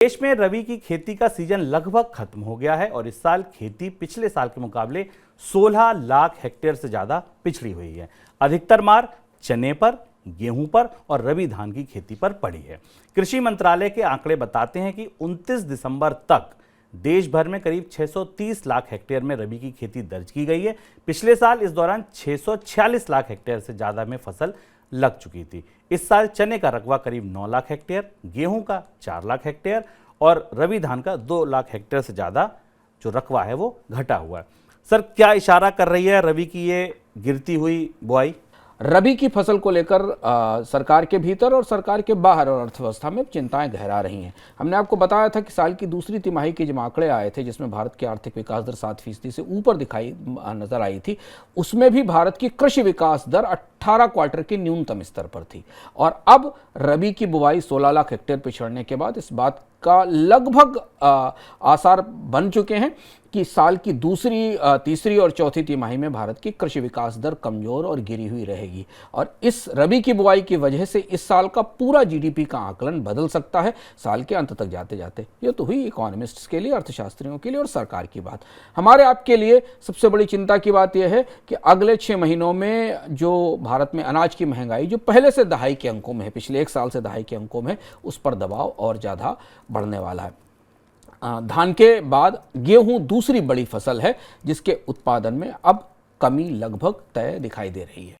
देश में रबी की खेती का सीजन लगभग खत्म हो गया है और इस साल खेती पिछले साल के मुकाबले 16 लाख हेक्टेयर से ज्यादा पिछड़ी हुई है। अधिकतर मार चने पर, गेहूं पर और रबी धान की खेती पर पड़ी है। कृषि मंत्रालय के आंकड़े बताते हैं कि 29 दिसंबर तक देश भर में करीब 630 लाख हेक्टेयर में रबी की खेती दर्ज की गई है। पिछले साल इस दौरान 646 लाख हेक्टेयर से ज्यादा में फसल लग चुकी थी। इस साल चने का रकबा करीब 9 लाख हेक्टेयर, गेहूं का 4 लाख हेक्टेयर और रबी धान का 2 लाख हेक्टेयर से ज्यादा जो रकबा है वो घटा हुआ है। सर, क्या इशारा कर रही है रबी की ये गिरती हुई बुआई? रबी की फसल को लेकर सरकार के भीतर और सरकार के बाहर और अर्थव्यवस्था में चिंताएं गहरा रही हैं। हमने आपको बताया था कि साल की दूसरी तिमाही के जब आंकड़े आए थे, जिसमें भारत की आर्थिक विकास दर 7% से ऊपर नजर आई थी, उसमें भी भारत की कृषि विकास दर 18 क्वार्टर के न्यूनतम स्तर पर थी। और अब रबी की बुवाई 16 लाख हेक्टेयर पिछड़ने के बाद इस बात का लगभग आसार बन चुके हैं कि साल की दूसरी, तीसरी और चौथी तिमाही में भारत की कृषि विकास दर कमजोर और गिरी हुई रहेगी। और इस रबी की बुआई की वजह से इस साल का पूरा जीडीपी का आकलन बदल सकता है साल के अंत तक जाते जाते। ये तो हुई इकोनॉमिस्ट्स के लिए, अर्थशास्त्रियों के लिए और सरकार की बात। हमारे आपके लिए सबसे बड़ी चिंता की बात यह है कि अगले 6 महीनों में जो भारत में अनाज की महंगाई, जो पहले से दहाई के अंकों में है, पिछले 1 साल से दहाई के अंकों में, उस पर दबाव और ज़्यादा बढ़ने वाला है। धान के बाद गेहूं दूसरी बड़ी फसल है जिसके उत्पादन में अब कमी लगभग तय दिखाई दे रही है।